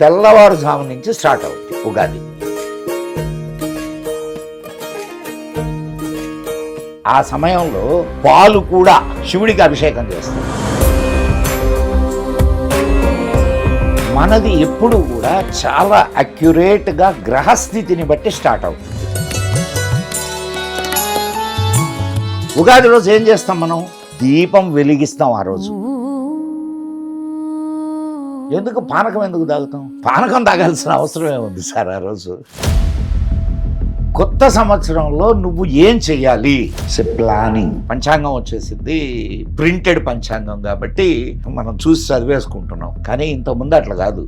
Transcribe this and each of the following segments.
తెల్లవారుజాము నుంచి స్టార్ట్ అవుతుంది ఉగాది. ఆ సమయంలో పాలు కూడా శివుడికి అభిషేకం చేస్తారు. మనది ఎప్పుడు కూడా చాలా అక్యురేట్గా గ్రహస్థితిని బట్టి స్టార్ట్ అవుతుంది. ఉగాది రోజు ఏం చేస్తాం మనం? దీపం వెలిగిస్తాం. ఆ రోజు ఎందుకు పానకం ఎందుకు తాగుతాం? పానకం తాగాల్సిన అవసరమే ఉంది సార్. ఆ రోజు కొత్త సంవత్సరంలో నువ్వు ఏం చెయ్యాలి? ప్లానింగ్. పంచాంగం వచ్చేసింది, ప్రింటెడ్ పంచాంగం కాబట్టి మనం చూసి చదివేసుకుంటున్నాం. కానీ ఇంతకుముందు అట్లా కాదు.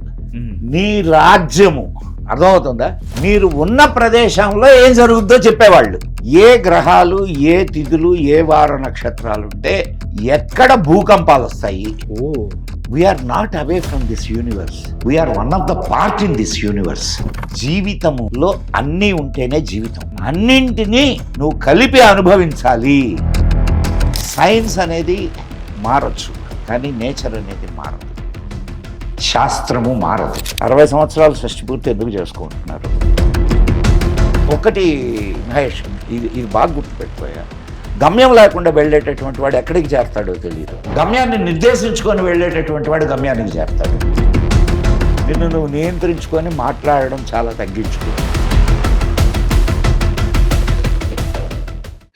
నీ రాజ్యము అర్థమవుతుందా? మీరు ఉన్న ప్రదేశంలో ఏం జరుగుతుందో చెప్పేవాళ్ళు. ఏ గ్రహాలు, ఏ తిథులు, ఏ వార నక్షత్రాలు ఉంటే ఎక్కడ భూకంపాలు వస్తాయి. We are not away from this universe, we are one of the part in this universe. జీవితంలో అన్నీ ఉంటేనే జీవితం. అన్నింటినీ నువ్వు కలిపి అనుభవించాలి. సైన్స్ అనేది మారచ్చు, కానీ నేచర్ అనేది మారదు. శాస్త్రము మారదు. 60 సంవత్సరాలు షష్ఠి పూర్తి ఎందుకు చేసుకుంటున్నారు? ఒకటి మహేష్, ఇది బాగా గుర్తుపెట్టుకోయా. గమ్యం లేకుండా వెళ్ళేటటువంటి వాడు ఎక్కడికి చేరతాడో తెలియదు. గమ్యాన్ని నిర్దేశించుకొని వెళ్ళేటటువంటి వాడు గమ్యానికి చేరతాడు. నిన్ను నువ్వు నియంత్రించుకొని మాట్లాడడం చాలా తగ్గించుకో.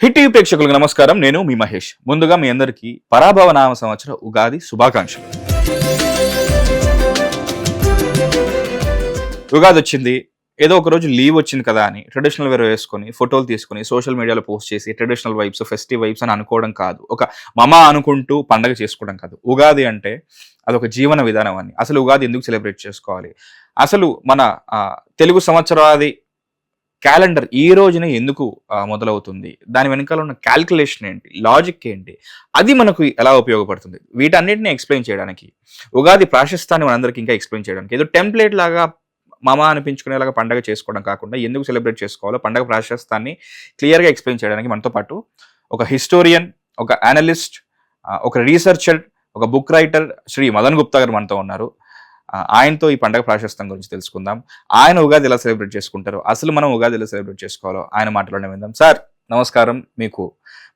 హిట్ టీవీ ప్రేక్షకులకు నమస్కారం. నేను మీ మహేష్. ముందుగా మీ అందరికీ పరాభవ నామ సంవత్సర ఉగాది శుభాకాంక్షలు. ఉగాది వచ్చింది, ఏదో ఒక రోజు లీవ్ వచ్చింది కదా అని ట్రెడిషనల్ వేర్ వేసుకొని ఫోటోలు తీసుకొని సోషల్ మీడియాలో పోస్ట్ చేసి ట్రెడిషనల్ వైబ్స్, ఫెస్టివ్ వైబ్స్ అని అనుకోవడం కాదు. ఒక మమ అనుకుంటూ పండగ చేసుకోవడం కాదు. ఉగాది అంటే అదొక జీవన విధానం అని. అసలు ఉగాది ఎందుకు సెలబ్రేట్ చేసుకోవాలి? అసలు మన తెలుగు సంవత్సరాది క్యాలెండర్ ఈ రోజున ఎందుకు మొదలవుతుంది? దాని వెనకాల ఉన్న క్యాల్కులేషన్ ఏంటి, లాజిక్ ఏంటి, అది మనకు ఎలా ఉపయోగపడుతుంది? వీటన్నిటిని ఎక్స్ప్లెయిన్ చేయడానికి, ఉగాది ప్రాశస్త్యాన్ని మనందరికీ ఇంకా ఎక్స్ప్లెయిన్ చేయడానికి, ఏదో టెంప్లెట్ లాగా మామ అనిపించుకునేలాగా పండగ చేసుకోవడం కాకుండా ఎందుకు సెలబ్రేట్ చేసుకోవాలో పండగ ప్రాశస్త్యాన్ని క్లియర్గా ఎక్స్ప్లెయిన్ చేయడానికి మనతో పాటు ఒక హిస్టోరియన్, ఒక అనలిస్ట్, ఒక రీసెర్చర్, ఒక బుక్ రైటర్ శ్రీ మదన్ గుప్తా గారు మనతో ఉన్నారు. ఆయనతో ఈ పండగ ప్రాశస్త్యం గురించి తెలుసుకుందాం. ఆయన ఉగాది ఎలా సెలబ్రేట్ చేసుకుంటారో, అసలు మనం ఉగాది ఎలా సెలబ్రేట్ చేసుకోవాలో ఆయన మాట్లాడడం విందాం. సార్ నమస్కారం, మీకు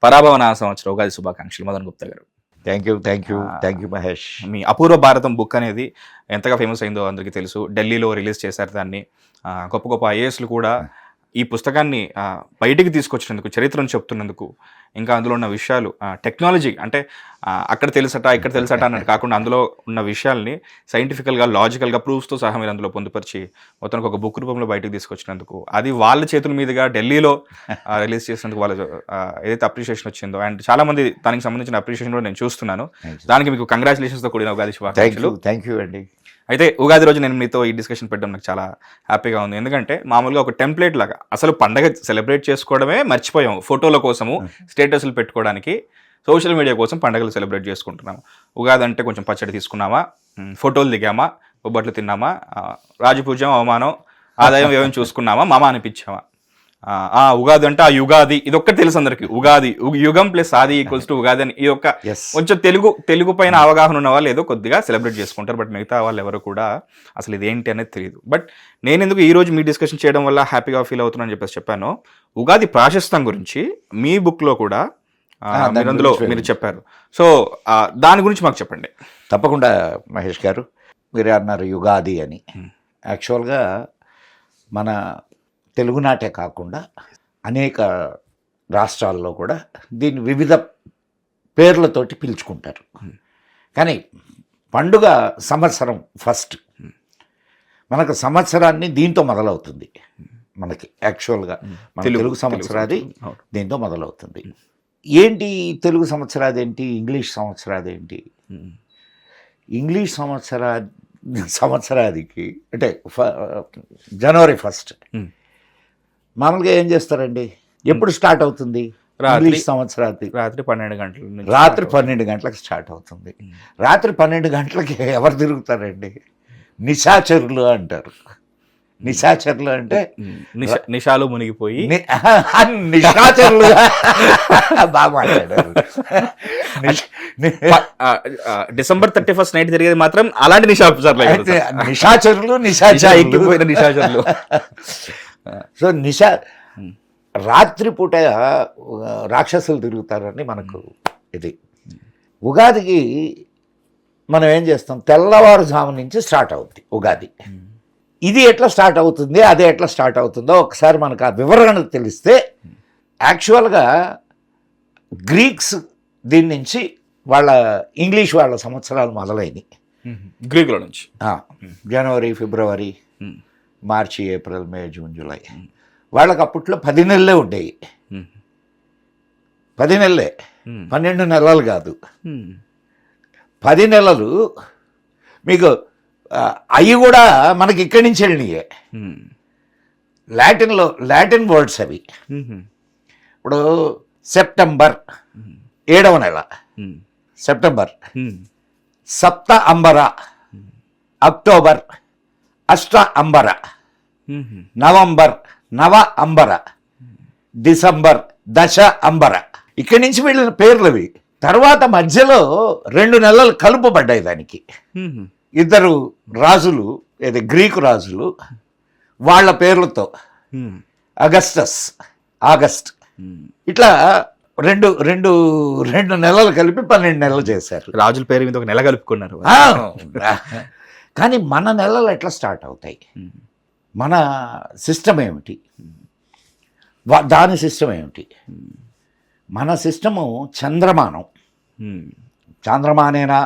పరాభవ నామ సంవత్సర ఉగాది శుభాకాంక్షలు. మదన్ గుప్తా గారు. Thank you Mahesh. మీ అపూర్వ భారతం బుక్ అనేది ఎంతగా ఫేమస్ అయిందో అందరికీ తెలుసు. ఢిల్లీలో రిలీజ్ చేశారు దాన్ని. గొప్ప గొప్ప ఐఏఎస్లు కూడా ఈ పుస్తకాన్ని బయటికి తీసుకొచ్చినందుకు, చరిత్రను చెప్తున్నందుకు, ఇంకా అందులో ఉన్న విషయాలు, టెక్నాలజీ అంటే అక్కడ తెలుసట ఇక్కడ తెలుసట అన్నట్టు కాకుండా అందులో ఉన్న విషయాల్ని సైంటిఫికల్గా, లాజికల్గా ప్రూఫ్స్తో సహా మీరు అందులో పొందుపరిచి మొత్తానికి ఒక బుక్ రూపంలో బయటకు తీసుకొచ్చినందుకు, అది వాళ్ళ చేతుల మీదుగా ఢిల్లీలో రిలీజ్ చేసినందుకు వాళ్ళ ఏదైతే అప్రిషియేషన్ వచ్చిందో, అండ్ చాలా మంది దానికి సంబంధించిన అప్రిషియేషన్ కూడా నేను చూస్తున్నాను. దానికి మీకు కంగ్రాచులేషన్స్తో కూడిన ఉగాది శుభాకాంక్షలు. థ్యాంక్ యూ అండి. అయితే ఉగాది రోజు నేను మీతో ఈ డిస్కషన్ పెట్టడం నాకు చాలా హ్యాపీగా ఉంది. ఎందుకంటే మామూలుగా ఒక టెంప్లెట్ లాగా అసలు పండగ సెలబ్రేట్ చేసుకోవడమే మర్చిపోయాము. ఫోటోల కోసము, స్టేటస్లు పెట్టుకోవడానికి, సోషల్ మీడియా కోసం పండగలు సెలబ్రేట్ చేసుకుంటున్నాము. ఉగాది అంటే కొంచెం పచ్చడి తీసుకున్నామా, ఫోటోలు దిగామా, బొబ్బట్లు తిన్నామా, రాజపూజ్యం, అవమానం, ఆదాయం ఏమైనా చూసుకున్నామా, మామ అనిపించామా. ఉగాది అంటే ఆ యుగాది, ఇది ఒక్కటి తెలుసు అందరికి. ఉగాది యుగం ప్లస్ ఆది ఈక్వల్స్ టు ఉగాది అని. ఇది ఒక్క కొంచెం తెలుగు పైన అవగాహన ఉన్న వాళ్ళు ఏదో కొద్దిగా సెలబ్రేట్ చేసుకుంటారు. బట్ మిగతా వాళ్ళు ఎవరు కూడా అసలు ఇది ఏంటి అనేది తెలియదు. బట్ నేను ఎందుకు ఈ రోజు మీ డిస్కషన్ చేయడం వల్ల హ్యాపీగా ఫీల్ అవుతున్నాను చెప్పేసి చెప్పాను. ఉగాది ప్రాశస్త్యం గురించి మీ బుక్ లో కూడా అందులో మీరు చెప్పారు. సో దాని గురించి మాకు చెప్పండి. తప్పకుండా మహేష్ గారు. మీరే అన్నారు యుగాది అని. యాక్చువల్గా మన తెలుగునాటే కాకుండా అనేక రాష్ట్రాల్లో కూడా దీన్ని వివిధ పేర్లతోటి పిలుచుకుంటారు. కానీ పండుగ సంవత్సరం ఫస్ట్. మనకు సంవత్సరాన్ని దీంతో మొదలవుతుంది. మనకి యాక్చువల్గా మన తెలుగు సంవత్సరాది దీంతో మొదలవుతుంది. ఏంటి తెలుగు సంవత్సరాది ఏంటి, ఇంగ్లీష్ సంవత్సరాది ఏంటి? ఇంగ్లీష్ సంవత్సరాదికి అంటే జనవరి 1 మామూలుగా ఏం చేస్తారండి? ఎప్పుడు స్టార్ట్ అవుతుంది ఇంగ్లీష్ సంవత్సరాది? రాత్రి 12 గంటలు. రాత్రి 12 గంటలకు స్టార్ట్ అవుతుంది. రాత్రి 12 గంటలకి ఎవరు తిరుగుతారండి? నిశాచరులు అంటారు. నిశాచరులు అంటే నిషాలు మునిగిపోయి నిశాచరులు బాగా మాట్లాడారు. December 31st నైట్ జరిగేది మాత్రం అలాంటి నిశాచరులు ఎక్కిపోయిన నిశాచరులు. సో రాత్రిపూట రాక్షసులు తిరుగుతారని మనకు ఇది. ఉగాదికి మనం ఏం చేస్తాం, తెల్లవారుజాము నుంచి స్టార్ట్ అవుతుంది ఉగాది. ఇది ఎట్లా స్టార్ట్ అవుతుంది, అదే ఎట్లా స్టార్ట్ అవుతుందో ఒకసారి మనకు ఆ వివరణ తెలిస్తే, యాక్చువల్గా గ్రీక్స్ దీని నుంచి ఇంగ్లీష్ వాళ్ళ సంవత్సరాలు మొదలైనవి. గ్రీకుల నుంచి జనవరి, ఫిబ్రవరి, మార్చి, ఏప్రిల్, మే, జూన్, జూలై. వాళ్ళకి అప్పట్లో 10 నెలలే ఉండేవి. 10 నెలలే, 12 నెలలు కాదు. 10 నెలలు మీకు అవి కూడా మనకి ఇక్కడి నుంచి వెళ్ళినాయే. లాటిన్ వర్డ్స్ అవి. ఇప్పుడు సెప్టెంబర్ 7వ నెల, సెప్టెంబర్. సప్త అంబర, అక్టోబర్ అష్ట అంబర, నవంబర్ నవ అంబర, డిసెంబర్ దశ అంబర. ఇక్కడి నుంచి వెళ్ళిన పేర్లు అవి. తర్వాత మధ్యలో 2 నెలలు కలుపబడ్డాయి దానికి. 2 రాజులు, గ్రీకు రాజులు, వాళ్ళ పేర్లతో ఆగస్ట్ ఇట్లా రెండు నెలలు కలిపి 12 నెలలు చేశారు. రాజుల పేరు మీద ఒక నెల కలుపుకున్నారు. కానీ మన నెలలు ఎట్లా స్టార్ట్ అవుతాయి, మన సిస్టమ్ ఏమిటి, దాని సిస్టమ్ ఏమిటి? మన సిస్టము చంద్రమానం. చంద్రమానేనా?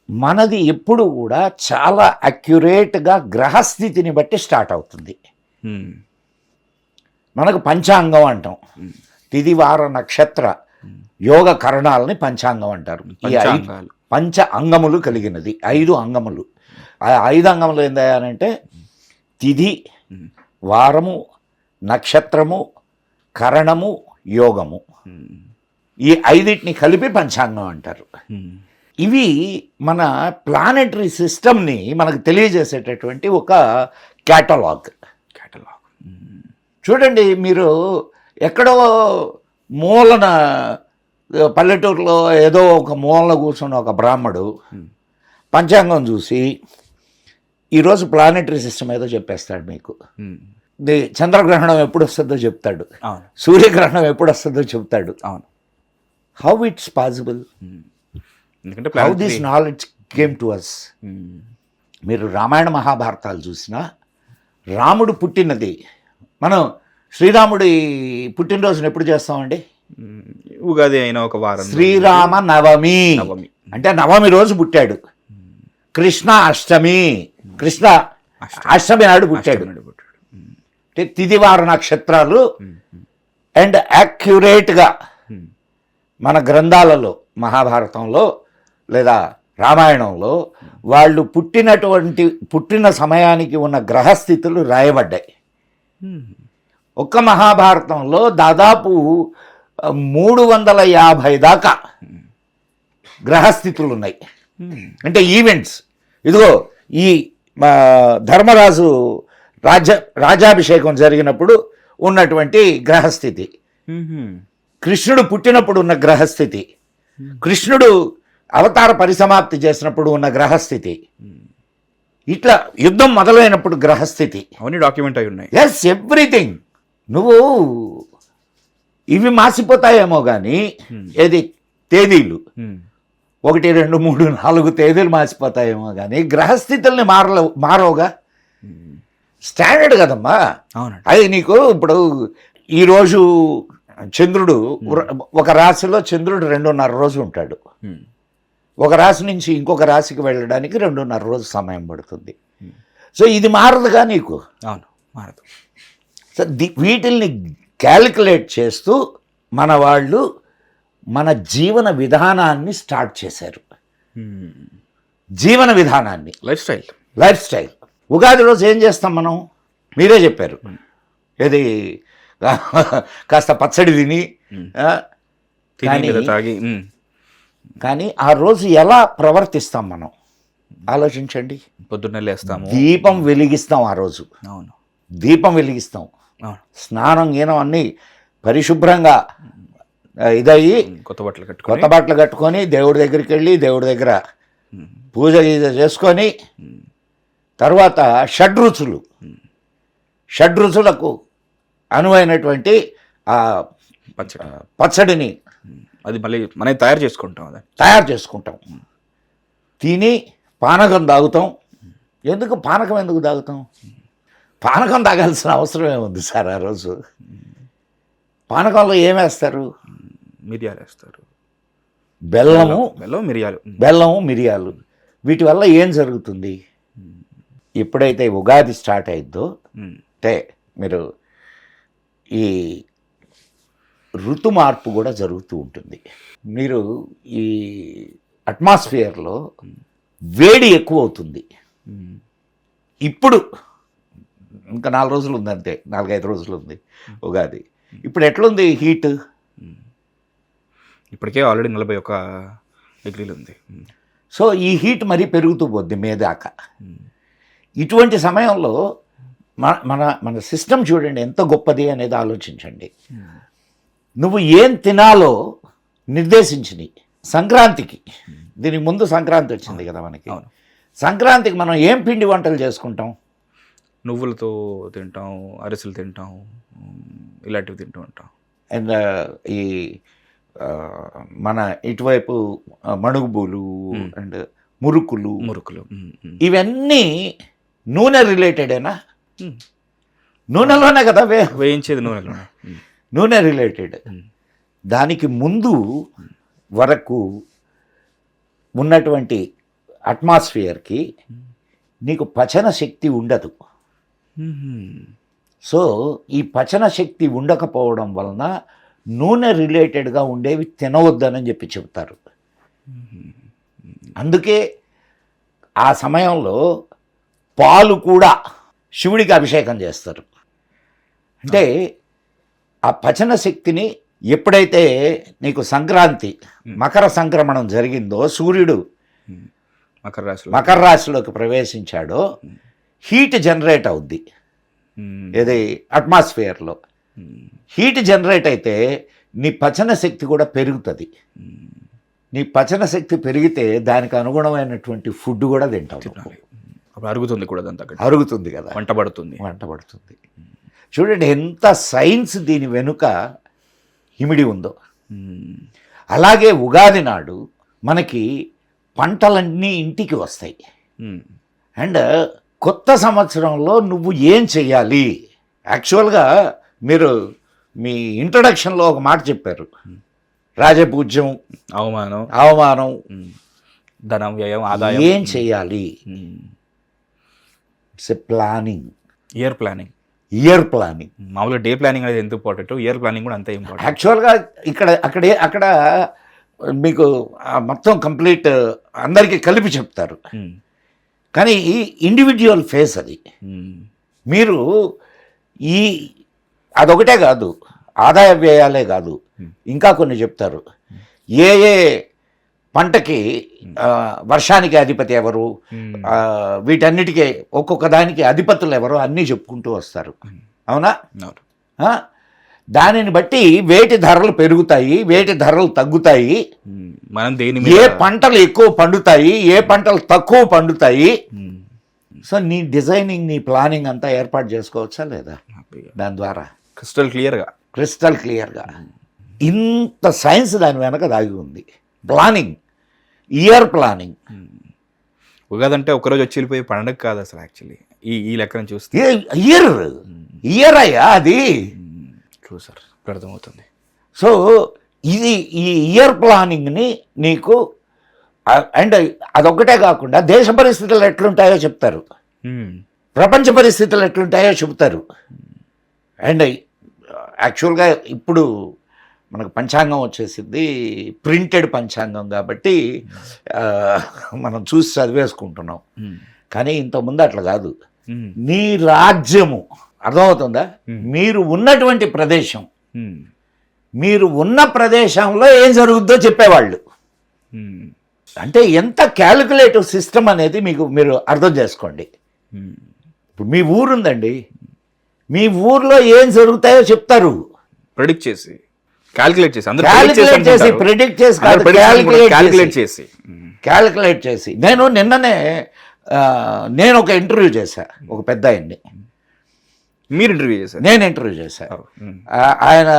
మనది ఎప్పుడు కూడా చాలా అక్యురేట్గా గ్రహస్థితిని బట్టి స్టార్ట్ అవుతుంది. మనకు పంచాంగం అంటాం. తిథి, వార, నక్షత్ర, యోగ కరణాలని పంచాంగం అంటారు. ఈ 5 పంచ అంగములు కలిగినది, 5 అంగములు. ఆ 5 అంగములు ఏందనంటే తిథి, వారము, నక్షత్రము, కరణము, యోగము. ఈ 5టిని కలిపి పంచాంగం అంటారు. ఇవి మన ప్లానెటరీ సిస్టమ్ని మనకు తెలియజేసేటటువంటి ఒక క్యాటలాగ్. చూడండి, మీరు ఎక్కడో మూలన పల్లెటూరులో ఏదో ఒక మూలన కూర్చున్న ఒక బ్రాహ్మడు పంచాంగం చూసి ఈరోజు ప్లానెటరీ సిస్టమ్ ఏదో చెప్పేస్తాడు మీకు. చంద్రగ్రహణం ఎప్పుడు వస్తుందో చెప్తాడు, సూర్యగ్రహణం ఎప్పుడు వస్తుందో చెప్తాడు. How it's possible? How this knowledge came to us? మీరు రామాయణ మహాభారతాలు చూసినా రాముడు పుట్టినది, మనం శ్రీరాముడి పుట్టినరోజును ఎప్పుడు చేస్తామండి? ఉగాది అయిన ఒక వారం, శ్రీరామ నవమి అంటే నవమి రోజు పుట్టాడు. కృష్ణ అష్టమి, కృష్ణ అష్టమి నాడు పుట్టాడు. అంటే తిథివార నక్షత్రాలు అండ్ యాక్యురేట్గా మన గ్రంథాలలో, మహాభారతంలో లేదా రామాయణంలో వాళ్ళు పుట్టిన సమయానికి ఉన్న గ్రహస్థితులు రాయబడ్డాయి. ఒక్క మహాభారతంలో దాదాపు 350 దాకా గ్రహస్థితులు ఉన్నాయి. అంటే ఈవెంట్స్. ఇదిగో ఈ ధర్మరాజు రాజ్యాభిషేకం జరిగినప్పుడు ఉన్నటువంటి గ్రహస్థితి, కృష్ణుడు పుట్టినప్పుడు ఉన్న గ్రహస్థితి, కృష్ణుడు అవతార పరిసమాప్తి చేసినప్పుడు ఉన్న గ్రహస్థితి, ఇట్లా యుద్ధం మొదలైనప్పుడు గ్రహస్థితి, అవన్నీ డాక్యుమెంట్ అయి ఉన్నాయి. Yes, everything. నువ్వు ఇవి మాసిపోతాయేమో కానీ ఏది తేదీలు 1, 2, 3, 4 తేదీలు మాసిపోతాయేమో కానీ గ్రహస్థితుల్ని మారవుగా. స్టాండర్డ్ కదమ్మా. అది నీకు ఇప్పుడు ఈరోజు చంద్రుడు ఒక రాశిలో చంద్రుడు 2.5 రోజు ఉంటాడు. ఒక రాశి నుంచి ఇంకొక రాశికి వెళ్ళడానికి 2.5 రోజు సమయం పడుతుంది. సో ఇది మారదుగా నీకు. అవును, మారదు. సో వీటిల్ని క్యాలిక్యులేట్ చేస్తూ మన వాళ్ళు మన జీవన విధానాన్ని స్టార్ట్ చేశారు. జీవన విధానాన్ని, లైఫ్ స్టైల్. ఉగాది రోజు ఏం చేస్తాం మనం? మీరే చెప్పారు. ఏది కాస్త పచ్చడి తిని కానీ ఆ రోజు ఎలా ప్రవర్తిస్తాం మనం? ఆలోచించండి. పొద్దున్నే లేస్తాము. దీపం వెలిగిస్తాం ఆ రోజు, అవును దీపం వెలిగిస్తాం, అవును. స్నానం గీనం అన్నీ పరిశుభ్రంగా ఇదయ్యి కొత్త బట్టలు కట్టుకొని కొత్త బట్టలు కట్టుకొని దేవుడి దగ్గరికి వెళ్ళి దేవుడి దగ్గర పూజ గీజ చేసుకొని తర్వాత షడ్రుచులకు అనువైనటువంటి ఆ పచ్చడి పచ్చడిని అది మళ్ళీ మనం తయారు చేసుకుంటాం. అది తయారు చేసుకుంటాం. తిని పానకం తాగుతాం. పానకం ఎందుకు తాగుతాం? పానకం తాగాల్సిన అవసరం ఏముంది సార్? ఆ రోజు పానకంలో ఏమేస్తారు? మిరియాలు వేస్తారు. బెల్లము, మిరియాలు. వీటి వల్ల ఏం జరుగుతుంది? ఎప్పుడైతే ఉగాది స్టార్ట్ అయిద్దో అంటే మీరు ఈ ఋతు మార్పు కూడా జరుగుతూ ఉంటుంది. మీరు ఈ అట్మాస్ఫియర్లో వేడి ఎక్కువ అవుతుంది. ఇప్పుడు ఇంకా 4 రోజులు ఉంది, అంతే 4-5 రోజులు ఉంది ఉగాది. ఇప్పుడు ఎట్లుంది హీట్? ఇప్పటికే ఆల్రెడీ 41 డిగ్రీలు ఉంది. సో ఈ హీట్ మరీ పెరుగుతూ పోద్ది మే దాకా. ఇటువంటి సమయంలో మన సిస్టమ్ చూడండి ఎంత గొప్పది అనేది ఆలోచించండి. నువ్వు ఏం తినాలో నిర్దేశించినవి సంక్రాంతికి. దీనికి ముందు సంక్రాంతి వచ్చింది కదా మనకి. సంక్రాంతికి మనం ఏం పిండి వంటలు చేసుకుంటాం? నువ్వులతో తింటాం, అరిసెలు తింటాం, ఇలాంటివి తింటూ ఉంటాం. అండ్ ఈ మన ఇటువైపు మణుగుబూలు అండ్ మురుకులు ఇవన్నీ నూనె రిలేటెడేనా? నూనెలోనే కదా వేయించేది, నూనె రిలేటెడ్. దానికి ముందు వరకు ఉన్నటువంటి అట్మాస్ఫియర్కి నీకు పచన శక్తి ఉండదు. సో ఈ పచన శక్తి ఉండకపోవడం వలన నూనె రిలేటెడ్గా ఉండేవి తినవద్దని చెప్పి చెప్తారు. అందుకే ఆ సమయంలో పాలు కూడా శివుడికి అభిషేకం చేస్తారు. అంటే ఆ పచన శక్తిని ఎప్పుడైతే నీకు సంక్రాంతి మకర సంక్రమణం జరిగిందో, సూర్యుడు మకర రాశిలోకి ప్రవేశించాడో హీట్ జనరేట్ అవుద్ది. ఏది అట్మాస్ఫియర్లో హీట్ జనరేట్ అయితే నీ పచన శక్తి కూడా పెరుగుతుంది. నీ పచన శక్తి పెరిగితే దానికి అనుగుణమైనటువంటి ఫుడ్ కూడా తింటావు. అరుగుతుంది కూడా, అరుగుతుంది కదా, వంట పడుతుంది. చూడండి ఎంత సైన్స్ దీని వెనుక ఇమిడి ఉందో. అలాగే ఉగాది నాడు మనకి పంటలన్నీ ఇంటికి వస్తాయి. అండ్ కొత్త సంవత్సరంలో నువ్వు ఏం చెయ్యాలి? యాక్చువల్గా మీరు మీ ఇంట్రడక్షన్లో ఒక మాట చెప్పారు, రాజపూజ్యం, అవమానం, ధనం, వ్యయం, ఆదాయం. ఏం చెయ్యాలి? It's a planning, year planning. మామూలుగా డే ప్లానింగ్ అనేది ఎంత ఇంపార్టెంట్, ఇయర్ ప్లానింగ్ కూడా అంతే ఇంపార్టెంట్. యాక్చువల్గా అక్కడ మీకు మొత్తం కంప్లీట్ అందరికీ కలిపి చెప్తారు. కానీ ఇండివిజువల్ ఫేస్ అది. మీరు అదొకటే కాదు, ఆదాయ వ్యయాలే కాదు, ఇంకా కొన్ని చెప్తారు. ఏ పంటకి వర్షానికి అధిపతి ఎవరు, వీటన్నిటికీ ఒక్కొక్క దానికి అధిపతులు ఎవరు అన్నీ చెప్పుకుంటూ వస్తారు. అవునా? దానిని బట్టి వేటి ధరలు పెరుగుతాయి, వేటి ధరలు తగ్గుతాయి, ఏ పంటలు ఎక్కువ పండుతాయి, ఏ పంటలు తక్కువ పండుతాయి. సో నీ డిజైనింగ్, నీ ప్లానింగ్ అంతా ఏర్పాటు చేసుకోవచ్చా లేదా? దాని ద్వారా క్రిస్టల్ క్లియర్గా ఇంత సైన్స్ దాని వెనక దాగి ఉంది. Planning, year planning. ఉగాది అంటే ఒకరోజు వచ్చి వెళ్ళిపోయి పండుగ కాదు అసలు. యాక్చువల్లీ ఈ లెక్కను చూస్తే ఇయర్ అయ్యా అది. సార్ అర్థమవుతుంది. సో ఇది ఈ ఇయర్ ప్లానింగ్ని నీకు, అండ్ అదొక్కటే కాకుండా దేశ పరిస్థితులు ఎట్లుంటాయో చెప్తారు, ప్రపంచ పరిస్థితులు ఎట్లుంటాయో చెప్తారు. అండ్ యాక్చువల్గా ఇప్పుడు మనకు పంచాంగం వచ్చేసింది, ప్రింటెడ్ పంచాంగం కాబట్టి మనం చూసి చదివేసుకుంటున్నాం. కానీ ఇంతకుముందు అట్లా కాదు. నీ రాజ్యము అర్థమవుతుందా? మీరు ఉన్నటువంటి ప్రదేశం, మీరు ఉన్న ప్రదేశంలో ఏం జరుగుద్దో చెప్పేవాళ్ళు. అంటే ఎంత క్యాలిక్యులేటివ్ సిస్టమ్ అనేది మీరు అర్థం చేసుకోండి. ఇప్పుడు మీ ఊరుందండి, మీ ఊర్లో ఏం జరుగుతాయో చెప్తారు, ప్రెడిక్ట్ చేసి క్యాలిక్యులేట్ చేసి ప్రెడిక్ట్ చేసి క్యాలిక్యులేట్ చేసి నిన్ననే నేను ఒక ఇంటర్వ్యూ చేశా, ఒక పెద్ద ఆయన్ని. మీరు ఇంటర్వ్యూ చేశారు? నేను ఇంటర్వ్యూ చేశా. ఆయన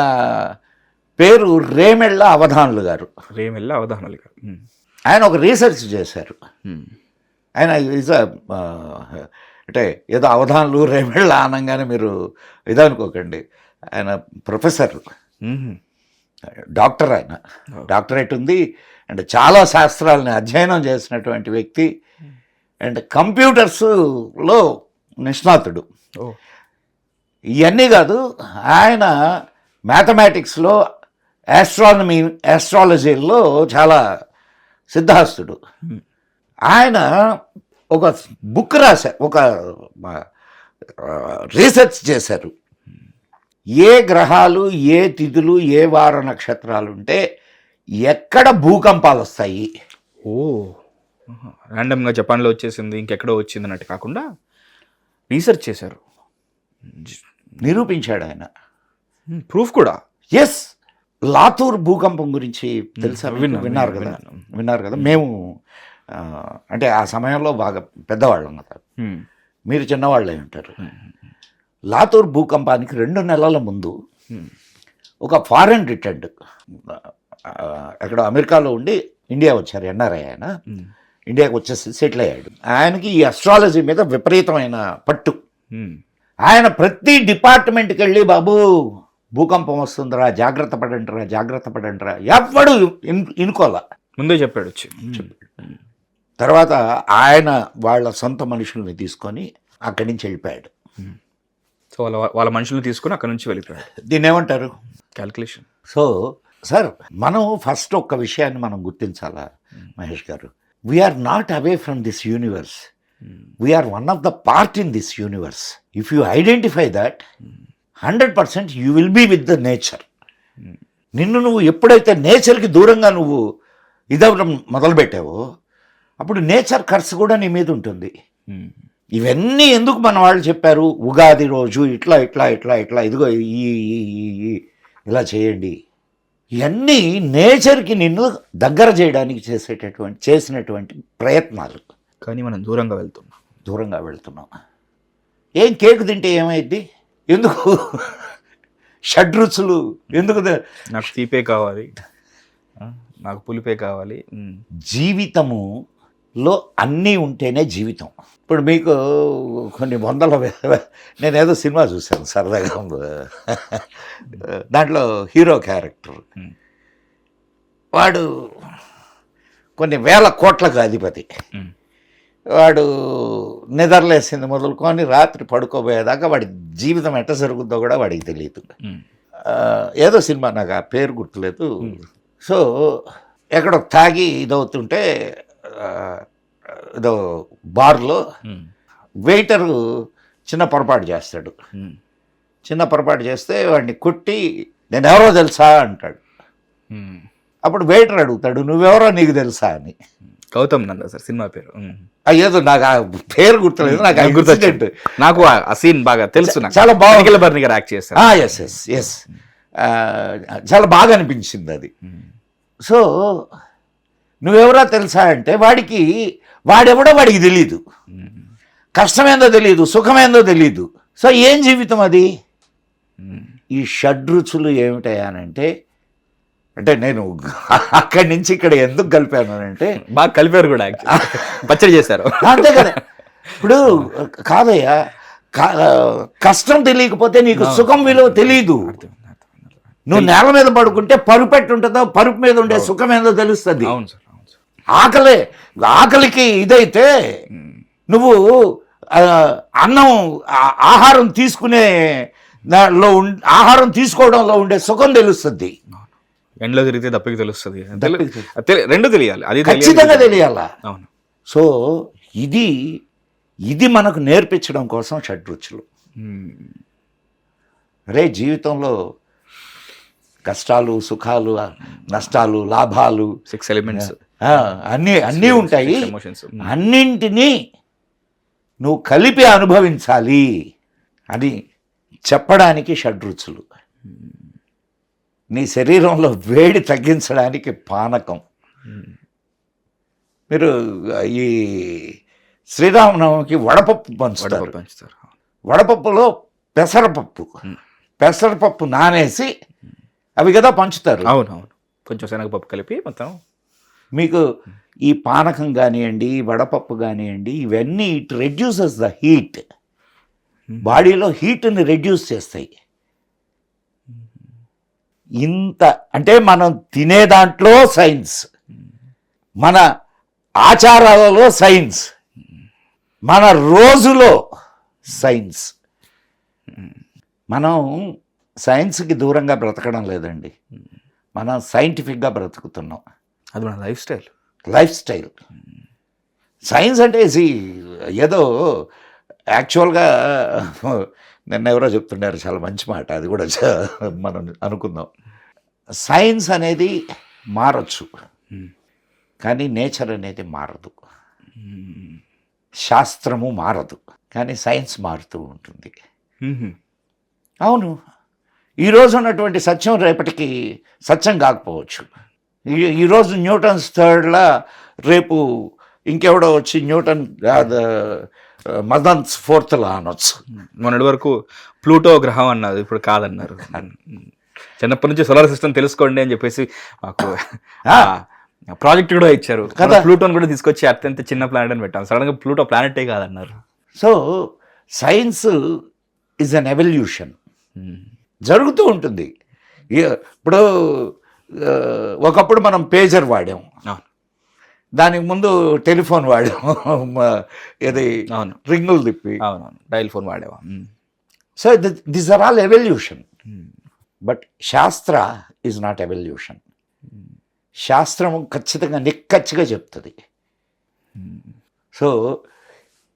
పేరు రేమెళ్ళ అవధానులు గారు. ఆయన ఒక రీసెర్చ్ చేశారు. ఆయన అంటే ఏదో అవధానులు రేమెళ్ళ అనగానే మీరు ఇదనుకోకండి, ఆయన ప్రొఫెసర్, డాక్టర్. ఆయన డాక్టరేట్ ఉంది అండ్ చాలా శాస్త్రాలని అధ్యయనం చేసినటువంటి వ్యక్తి అండ్ కంప్యూటర్స్లో నిష్ణాతుడు. ఇవన్నీ కాదు, ఆయన మ్యాథమెటిక్స్లో, ఆస్ట్రాలజీలో చాలా సిద్ధాస్తుడు. ఆయన ఒక బుక్ రాశారు, ఒక రీసెర్చ్ చేశారు. ఏ గ్రహాలు, ఏ తిథులు, ఏ వార నక్షత్రాలు ఉంటే ఎక్కడ భూకంపాలు వస్తాయి. ర్యాండమ్గా జపాన్లో వచ్చేసింది, ఇంకెక్కడో వచ్చింది అన్నట్టు కాకుండా రీసెర్చ్ చేశారు, నిరూపించాడు ఆయన. ప్రూఫ్ కూడా. ఎస్, లాతూర్ భూకంపం గురించి తెలుసా? విన్నారు కదా. మేము అంటే ఆ సమయంలో బాగా పెద్దవాళ్ళం కదా, మీరు చిన్నవాళ్ళే ఉంటారు. లాతూర్ భూకంపానికి 2 నెలల ముందు ఒక ఫారెన్ రిటర్న్డ్ అక్కడ అమెరికాలో ఉండి ఇండియా వచ్చారు, ఎన్ఆర్ఐ ఆయన. ఇండియాకి వచ్చేసి సెటిల్ అయ్యాడు. ఆయనకి ఈ అస్ట్రాలజీ మీద విపరీతమైన పట్టు. ఆయన ప్రతి డిపార్ట్మెంట్కి వెళ్ళి, బాబు భూకంపం వస్తుందిరా, జాగ్రత్త పడండిరా, ఎవ్వడు ఇనుకోలా, ముందే చెప్పాడు. తర్వాత ఆయన వాళ్ళ సొంత మనుషుల్ని తీసుకొని అక్కడి నుంచి వెళ్ళిపోయాడు. సో వాళ్ళ మనుషుల్ని తీసుకొని అక్కడి నుంచి వెళ్ళిపోయాడు. దీన్ని ఏమంటారు? క్యాల్కులేషన్. సో సార్, మనం ఫస్ట్ ఒక్క విషయాన్ని మనం గుర్తించాలా మహేష్ గారు, we are not away from this universe, we are one of the part in this universe. If you identify that 100% you will be with the nature. నువ్వు ఎప్పుడైతే నేచర్కి దూరంగా నువ్వు ఇదవడం మొదలుపెట్టావో అప్పుడు నేచర్ కర్స్ కూడా నీ మీద ఉంటుంది. ఇవన్నీ ఎందుకు మన వాళ్ళు చెప్పారు, ఉగాది రోజు ఇట్లా ఇదిగో ఇలా చేయండి. ఇవన్నీ నేచర్కి నిన్ను దగ్గర చేయడానికి చేసినటువంటి ప్రయత్నాలు. కానీ మనం దూరంగా వెళ్తున్నాం. ఏం కేక్ తింటే ఏమైద్ది? ఎందుకు షడ్రుచులు ఎందుకు? నాకు తీపే కావాలి, నాకు పులిపే కావాలి. జీవితములో అన్నీ ఉంటేనే జీవితం. ఇప్పుడు మీకు కొన్ని నేనేదో సినిమా చూశాను సరదాగా, దాంట్లో హీరో క్యారెక్టర్ వాడు కొన్ని వేల కోట్లకు అధిపతి. వాడు నిద్రలేసింది మొదలుకొని రాత్రి పడుకోబోయేదాకా వాడి జీవితం ఎట్ట జరుగుద్దో కూడా వాడికి తెలియదు. ఏదో సినిమా, నాకు ఆ పేరు గుర్తులేదు. సో ఎక్కడో తాగి ఇదవుతుంటే ఏదో బార్లో వెయిటరు చిన్న పొరపాటు చేస్తాడు. చిన్న పొరపాటు చేస్తే వాడిని కొట్టి, నేను ఎవరో తెలుసా అంటాడు. అప్పుడు వెయిటర్ అడుగుతాడు, నువ్వెవరో నీకు తెలుసా అని. గౌతమ్ నంద సార్ సినిమా పేరు. ఏదో నాకు ఆ పేరు గుర్తులేదు, నాకు గుర్తు. నాకు ఆ సీన్ బాగా తెలుసు, చాలా బాగా యాక్ట్ చేస్తాను. ఎస్ చాలా బాగా అనిపించింది అది. సో నువ్వెవరో తెలుసా అంటే వాడెవడో వాడికి తెలీదు, కష్టమేందో తెలియదు, సుఖమేందో తెలీదు. సో ఏం జీవితం అది? ఈ షడ్రుచులు ఏమిటయానంటే, అంటే నేను అక్కడి నుంచి ఇక్కడ ఎందుకు కలిపాను అంటే, బాగా కలిపారు కూడా, పచ్చడి చేశారు అంతే కదా. ఇప్పుడు కాదయ్యా, కష్టం తెలియకపోతే నీకు సుఖం విలువ తెలీదు. నువ్వు నేల మీద పడుకుంటే పరుపు ఎట్టుంటుందో, పరుపు మీద ఉండే సుఖం ఏందో తెలుస్తుంది. ఆకలికి ఇదైతే నువ్వు అన్నం ఆహారం తీసుకునే దానిలో ఆహారం తీసుకోవడంలో ఉండే సుఖం తెలుస్తుంది. ఎండలో తిరిగితే దప్పికి తెలుస్తుంది, రెండు తెలియాలి, అది ఖచ్చితంగా తెలియాలా. సో ఇది మనకు నేర్పించడం కోసం షడ్రుచులు. జీవితంలో కష్టాలు, సుఖాలు, నష్టాలు, లాభాలు, 6 ఎలిమెంట్స్, అన్నీ ఉంటాయి. ఎమోషన్స్. అన్నింటినీ నువ్వు కలిపి అనుభవించాలి అని చెప్పడానికి షడ్రుచులు. నీ శరీరంలో వేడి తగ్గించడానికి పానకం. మీరు ఈ శ్రీరామనవమికి వడపప్పు పంచుతారు. వడపప్పులో పెసరపప్పు నానేసి అవి కదా పంచుతారు. అవునవును, కొంచెం శనగపప్పు కలిపి మొత్తం. మీకు ఈ పానకం కానివ్వండి, వడపప్పు కానివ్వండి, ఇవన్నీ ఇట్ రెడ్యూసెస్ ద హీట్. బాడీలో హీట్ని రెడ్యూస్ చేస్తాయి. ఇంత అంటే మనం తినే దాంట్లో సైన్స్, మన ఆచారాలలో సైన్స్, మన రోజులో సైన్స్. మనం సైన్స్కి దూరంగా బ్రతకడం లేదండి, మనం సైంటిఫిక్గా బ్రతుకుతున్నాం. అది మన లైఫ్ స్టైల్. సైన్స్ అంటే ఏదో యాక్చువల్గా నిన్న ఎవరో చెప్తున్నారు, చాలా మంచి మాట, అది కూడా మనం అనుకుందాం. సైన్స్ అనేది మారచ్చు, కానీ నేచర్ అనేది మారదు. శాస్త్రము మారదు, కానీ సైన్స్ మారుతూ ఉంటుంది. అవును, ఈరోజు ఉన్నటువంటి సత్యం రేపటికి సత్యం కాకపోవచ్చు. ఈరోజు న్యూటన్స్ థర్డ్లా, రేపు ఇంకెవడో వచ్చి న్యూటన్ మదన్స్ ఫోర్త్లా అనొచ్చు. మొన్నటి వరకు ప్లూటో గ్రహం అన్నారు, ఇప్పుడు కాదన్నారు. చిన్నప్పటి నుంచి సోలార్ సిస్టమ్ తెలుసుకోండి అని చెప్పేసి మాకు ప్రాజెక్ట్ కూడా ఇచ్చారు కదా. ప్లూటోని కూడా తీసుకొచ్చి అత్యంత చిన్న ప్లానెట్ అని పెట్టాం. సడన్గా ప్లూటో ప్లానెటే కాదన్నారు. So science is an evolution, జరుగుతూ ఉంటుంది. ఇప్పుడు ఒకప్పుడు మనం పేజర్ వాడాం, దానికి ముందు టెలిఫోన్ వాడాం, ఇది రింగులు తిప్పి డైల్ ఫోన్ వాడేవా. So this are all evolution. But shastra is not evolution. శాస్త్రము ఖచ్చితంగా నిక్కచ్చిగా చెప్తుంది. సో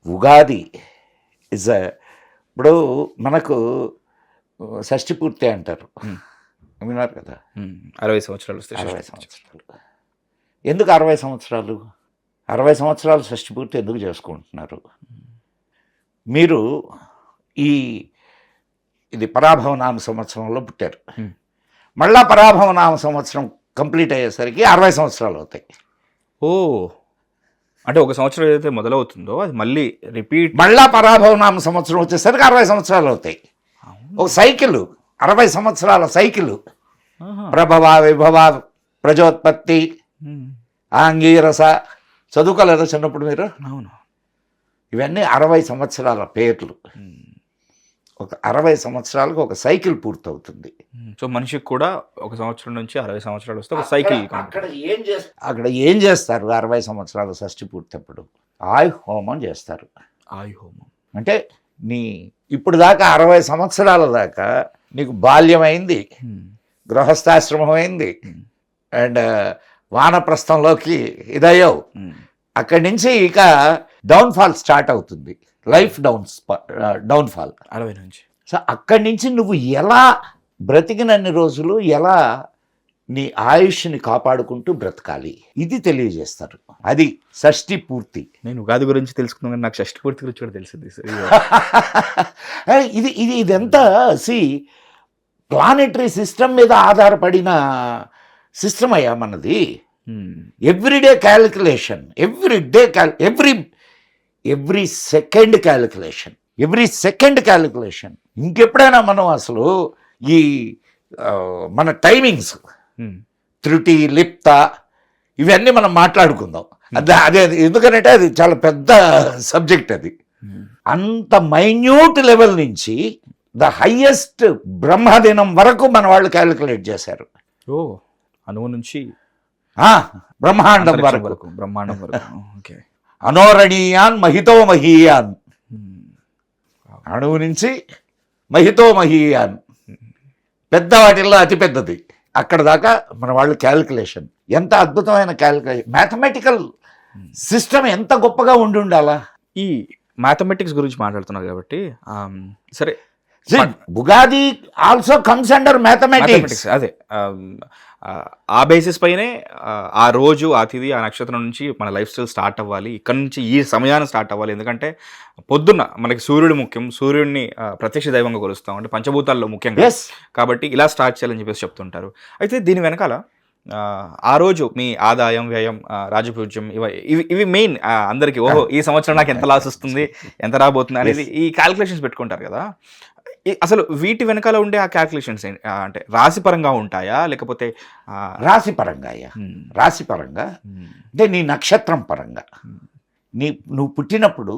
ఉగాది ఇస్ ఇప్పుడు మనకు షష్ఠి పూర్తి అంటారు, విన్నారు కదా. 60 సంవత్సరాలు. 60 సంవత్సరాలు. ఎందుకు 60 సంవత్సరాలు? 60 సంవత్సరాలు షష్ఠి పూర్తి ఎందుకు చేసుకుంటున్నారు? మీరు ఇది పరాభవనామ సంవత్సరంలో పుట్టారు, మళ్ళా పరాభవనామ సంవత్సరం కంప్లీట్ అయ్యేసరికి 60 సంవత్సరాలు అవుతాయి. ఓ, అంటే ఒక సంవత్సరం ఏదైతే మొదలవుతుందో అది మళ్ళీ రిపీట్, మళ్ళా పరాభవనామ సంవత్సరం వచ్చేసరికి 60 సంవత్సరాలు అవుతాయి. ఒక సైకిల్, 60 సంవత్సరాల సైకిల్. ప్రభవ విభవ ప్రజోత్పత్తి ఆంగీరస చదువుకోలేదా చిన్నప్పుడు మీరు? అవును. ఇవన్నీ 60 సంవత్సరాల పేర్లు. ఒక 60 సంవత్సరాలకు ఒక సైకిల్ పూర్తవుతుంది. సో మనిషికి కూడా ఒక సంవత్సరం నుంచి 60 సంవత్సరాలు వస్తే ఒక సైకిల్. అక్కడ ఏం చేస్తారు 60 సంవత్సరాల షష్ఠి పూర్తప్పుడు? ఆయు హోమం చేస్తారు. ఆయు హోమం అంటే ఇప్పుడు దాకా 60 సంవత్సరాల దాకా నీకు బాల్యం అయింది, గృహస్థాశ్రమం అయింది, అండ్ వానప్రస్థంలోకి ఇదయ్యావు. అక్కడి నుంచి ఇక డౌన్ఫాల్ స్టార్ట్ అవుతుంది, లైఫ్ డౌన్ఫాల్ 60 నుంచి. సో అక్కడి నుంచి నువ్వు ఎలా బ్రతికినన్ని రోజులు ఎలా నీ ఆయుష్ని కాపాడుకుంటూ బ్రతకాలి, ఇది తెలియజేస్తారు. అది షష్ఠి పూర్తి. నేను ఉగాది గురించి తెలుసుకున్నాను, నాకు షష్ఠి పూర్తి గురించి కూడా తెలిసింది. ఇదంతా ప్లానెటరీ సిస్టమ్ మీద ఆధారపడిన సిస్టమ్ అయ్యా మనది. Everyday calculation, every second calculation. ఇంకెప్పుడైనా మనం అసలు ఈ మన టైమింగ్స్ త్రుటి లిప్త ఇవన్నీ మనం మాట్లాడుకుందాం. అదే ఎందుకంటే అది చాలా పెద్ద సబ్జెక్ట్. అది అంత మైన్యూట్ లెవెల్ నుంచి ద హైయెస్ట్ బ్రహ్మదినం వరకు మన వాళ్ళు క్యాలిక్యులేట్ చేశారు. ఓ, అణువు నుంచి బ్రహ్మాండం వరకు. అనోరణీయాన్ మహితో మహీయాన్, అణువు నుంచి మహితో మహీయాన్, పెద్ద వాటిల్లో అతి పెద్దది. అక్కడ దాకా మన వాళ్ళు క్యాలిక్యులేషన్, ఎంత అద్భుతమైన క్యాలిక్యులేషన్, మ్యాథమెటికల్ సిస్టమ్ ఎంత గొప్పగా ఉండాలా. ఈ మ్యాథమెటిక్స్ గురించి మాట్లాడుతున్నారు కాబట్టి సరే, Ugadi also comes under mathematics. అదే ఆ బేసిస్ పైనే ఆ రోజు ఆ తిథి ఆ నక్షత్రం నుంచి మన లైఫ్ స్టైల్ స్టార్ట్ అవ్వాలి, ఇక్కడ నుంచి ఈ సమయాన్ని స్టార్ట్ అవ్వాలి. ఎందుకంటే పొద్దున్న మనకి సూర్యుడు ముఖ్యం, సూర్యుడిని ప్రత్యక్ష దైవంగా కొలుస్తాం, అంటే పంచభూతాల్లో ముఖ్యంగా. కాబట్టి ఇలా స్టార్ట్ చేయాలని చెప్పేసి చెప్తుంటారు. అయితే దీని వెనకాల ఆ రోజు మీ ఆదాయం, వ్యయం, రాజపూజ్యం ఇవి మెయిన్ అందరికీ. ఓహో, ఈ సంవత్సరం నాకు ఎంత లాస్ వస్తుంది, ఎంత రాబోతుంది అనేది ఈ క్యాలిక్యులేషన్స్ పెట్టుకుంటారు కదా. అసలు వీటి వెనకాల ఉండే ఆ క్యాలిక్యులేషన్స్ అంటే రాశి పరంగా ఉంటాయా, లేకపోతే రాశి పరంగా? రాశి పరంగా అంటే నీ నక్షత్రం పరంగా. నువ్వు పుట్టినప్పుడు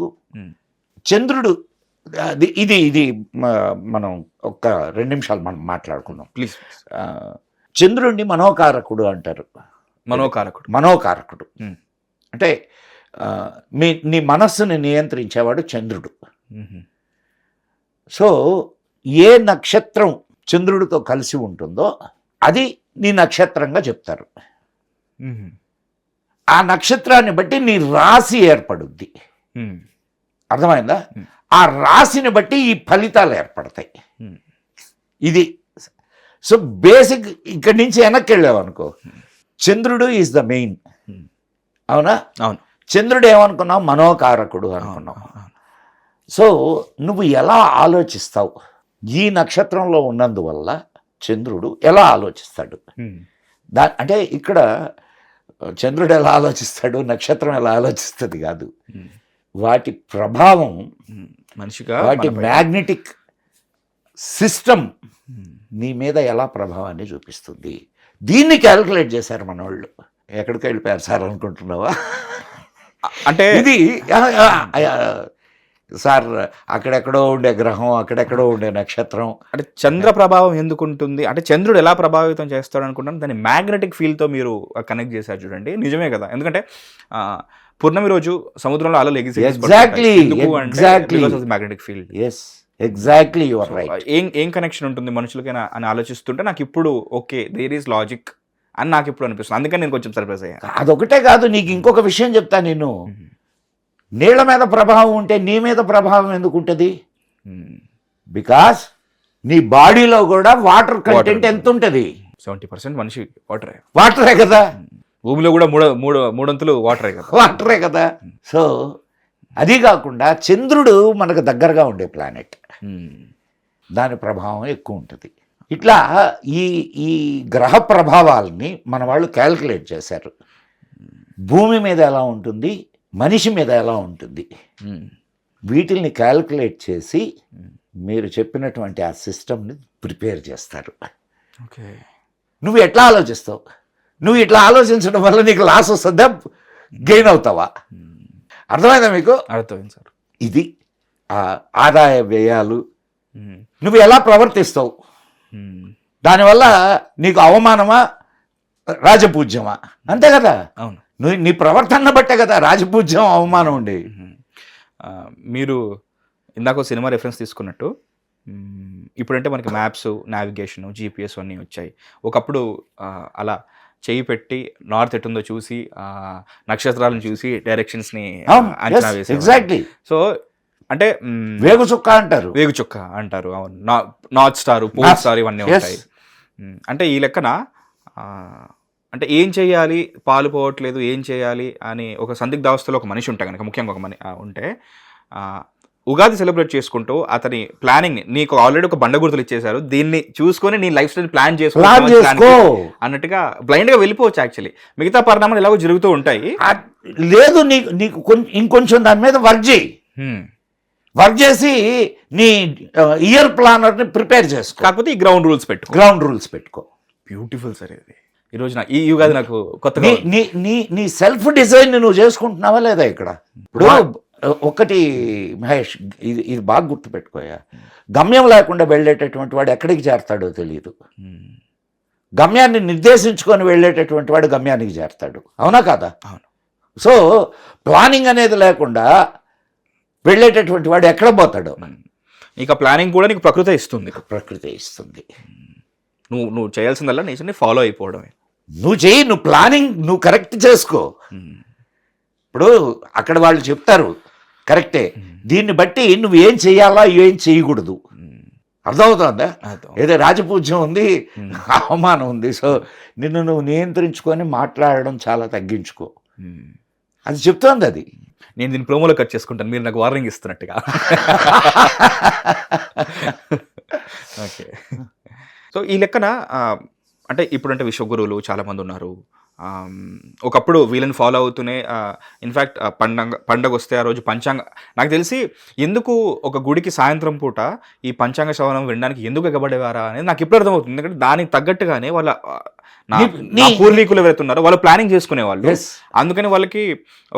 చంద్రుడు, ఇది మనం ఒక 2 నిమిషాలు మనం మాట్లాడుకుందాం ప్లీజ్. చంద్రుడిని మనోకారకుడు అంటారు. మనోకారకుడు అంటే నీ మనస్సుని నియంత్రించేవాడు చంద్రుడు. సో ఏ నక్షత్రం చంద్రుడితో కలిసి ఉంటుందో అది నీ నక్షత్రంగా చెప్తారు. ఆ నక్షత్రాన్ని బట్టి నీ రాశి ఏర్పడుద్ది. అర్థమైందా? ఆ రాశిని బట్టి ఈ ఫలితాలు ఏర్పడతాయి. ఇది సో బేసిక్. ఇక్కడి నుంచి వెనక్కి వెళ్ళావు అనుకో, చంద్రుడు ఈజ్ ద మెయిన్. అవునా? అవును. చంద్రుడు ఏమనుకున్నావు? మనోకారకుడు అనుకున్నావు. సో నువ్వు ఎలా ఆలోచిస్తావు? ఈ నక్షత్రంలో ఉన్నందువల్ల చంద్రుడు ఎలా ఆలోచిస్తాడు? అంటే ఇక్కడ చంద్రుడు ఎలా ఆలోచిస్తాడు, నక్షత్రం ఎలా ఆలోచిస్తుంది కాదు, వాటి ప్రభావం మనిషిగా, వాటి మ్యాగ్నెటిక్ సిస్టమ్ నీ మీద ఎలా ప్రభావాన్ని చూపిస్తుంది. దీన్ని క్యాలిక్యులేట్ చేశారు మన వాళ్ళు. ఎక్కడికి వెళ్ళిపోయారు సార్ అనుకుంటున్నావా? అంటే ఇది సార్ అక్కడెక్కడో ఉండే గ్రహం, అక్కడెక్కడో ఉండే నక్షత్రం. అంటే చంద్ర ప్రభావం ఎందుకు ఉంటుంది అంటే చంద్రుడు ఎలా ప్రభావితం చేస్తాడు అనుకుంటాను. దాన్ని మ్యాగ్నెటిక్ ఫీల్డ్తో మీరు కనెక్ట్ చేశారు చూడండి. నిజమే కదా, ఎందుకంటే పూర్ణమి రోజు సముద్రంలో అలలు ఎగిసి magnetic field. Exactly you are right. ఏం కనెక్షన్ ఉంటుంది మనుషులకైనా అని ఆలోచిస్తుంటే నాకు ఇప్పుడు ఓకే దేర్ ఈస్ లాజిక్ అని నాకు ఇప్పుడు అనిపిస్తుంది. అందుకని నేను కొంచెం సర్ప్రైజ్ అయ్యా. అదొకటే కాదు, నీకు ఇంకొక విషయం చెప్తా నేను. నీళ్ల మీద ప్రభావం ఉంటే నీ మీద ప్రభావం ఎందుకు ఉంటుంది? బికాస్ నీ బాడీలో కూడా వాటర్ కంటెంట్ ఎంత ఉంటుంది? 70% మనిషి వాటరే కదా. భూమిలో కూడా మూడొంతులు వాటరే కదా. సో అది కాకుండా చంద్రుడు మనకు దగ్గరగా ఉండే ప్లానెట్, దాని ప్రభావం ఎక్కువ ఉంటుంది. ఇట్లా ఈ గ్రహ ప్రభావాలని మన వాళ్ళు క్యాల్కులేట్ చేశారు. భూమి మీద ఎలా ఉంటుంది, మనిషి మీద ఎలా ఉంటుంది, వీటిల్ని క్యాల్కులేట్ చేసి మీరు చెప్పినటువంటి ఆ సిస్టమ్ని ప్రిపేర్ చేస్తారు. నువ్వు ఎట్లా ఆలోచిస్తావు? నువ్వు ఇట్లా ఆలోచించడం వల్ల నీకు లాస్ వస్తుందా, గెయిన్ అవుతావా? అర్థమైందా మీకు? అర్థమైంది సార్. ఇది ఆదాయ వ్యయాలు, నువ్వు ఎలా ప్రవర్తిస్తావు, దానివల్ల నీకు అవమానమా రాజపూజ్యమా? అంతే కదా. అవును. నువ్వు నీ ప్రవర్తన బట్టే కదా రాజపూజ్యం అవమానం ఉండేవి. మీరు ఇందాక సినిమా రెఫరెన్స్ తీసుకున్నట్టు ఇప్పుడంటే మనకి మ్యాప్స్, నావిగేషన్, జీపీఎస్ అన్నీ వచ్చాయి. ఒకప్పుడు అలా చేయి పెట్టి నార్త్ ఎటుందో చూసి నక్షత్రాలను చూసి డైరెక్షన్స్ని అంచనా వేసి. ఎగ్జాక్ట్లీ. సో అంటే వేగు చుక్క అంటారు. అవును. నార్త్ స్టార్, పోల్ స్టార్ ఇవన్నీ ఉంటాయి. అంటే ఈ లెక్కన అంటే ఏం చేయాలి, పాలు పోవట్లేదు, ఏం చేయాలి అని ఒక సందిగ్ధావస్థలో ఒక మనిషి ఉంటే కనుక, ముఖ్యంగా ఒక ఉంటే ఉగాది సెలబ్రేట్ చేసుకుంటూ అతని ప్లానింగ్ నీకు ఆల్రెడీ ఒక బండ గుర్తులు ఇచ్చేశారు, దీన్ని చూసుకొని నీ లైఫ్ స్టైల్ ప్లాన్ చేసుకో అన్నట్టుగా బ్లైండ్ గా వెళ్ళిపోవచ్చు. యాక్చువల్లీ మిగతా పరిణామాలు ఎలాగో జరుగుతూ ఉంటాయి. లేదు, నీకు ఇంకొంచెం దాని మీద వర్క్ చేసి నీ ఇయర్ ప్లానర్ని ప్రిపేర్ చేసుకో. కాకపోతే ఈ గ్రౌండ్ రూల్స్ పెట్టుకో. Beautiful sir. ఇది ఈరోజు ఈ యుగాది నాకు కొత్తగా నీ సెల్ఫ్ డిజైన్ నువ్వు చేసుకుంటున్నావా లేదా? ఇక్కడ ఇప్పుడు ఒకటి మహేష్, ఇది బాగా గుర్తుపెట్టుకోయా, గమ్యం లేకుండా వెళ్ళేటటువంటి వాడు ఎక్కడికి చేరతాడో తెలియదు. గమ్యాన్ని నిర్దేశించుకొని వెళ్ళేటటువంటి వాడు గమ్యానికి చేరతాడు. అవునా కాదా? అవును. సో ప్లానింగ్ అనేది లేకుండా వెళ్ళేటటువంటి వాడు ఎక్కడ పోతాడు? ఇక ప్లానింగ్ కూడా నీకు ప్రకృతి ఇస్తుంది. నువ్వు చేయాల్సిందల్లా నేచర్ని ఫాలో అయిపోవడమే. నువ్వు ప్లానింగ్ నువ్వు కరెక్ట్ చేసుకో. ఇప్పుడు అక్కడ వాళ్ళు చెప్తారు కరెక్టే, దీన్ని బట్టి నువ్వు ఏం చేయాలా ఏం చేయకూడదు. అర్థమవుతుందా? అర్థం. ఏదో రాజపూజ్యం ఉంది, అవమానం ఉంది. సో నిన్ను నువ్వు నియంత్రించుకొని మాట్లాడడం చాలా తగ్గించుకో. అది చెప్తోంది అది. నేను దీన్ని ప్రోమోలో కట్ చేసుకుంటాను, మీరు నాకు వార్నింగ్ ఇస్తున్నట్టుగా. ఓకే. సో ఈ లెక్కన అంటే ఇప్పుడంటే విశ్వగురువులు చాలామంది ఉన్నారు. ఒకప్పుడు వీళ్ళని ఫాలో అవుతూనే ఇన్ఫ్యాక్ట్ పండగ వస్తే ఆ రోజు పంచాంగ, నాకు తెలిసి ఎందుకు ఒక గుడికి సాయంత్రం పూట ఈ పంచాంగ శ్రవణం వినడానికి ఎందుకు ఎగబడేవారా అనేది నాకు ఇప్పుడు అర్థమవుతుంది. ఎందుకంటే దానికి తగ్గట్టుగానే వాళ్ళ నా పూర్వీకులు ఎవరైతున్నారో వాళ్ళు ప్లానింగ్ చేసుకునేవాళ్ళు. అందుకని వాళ్ళకి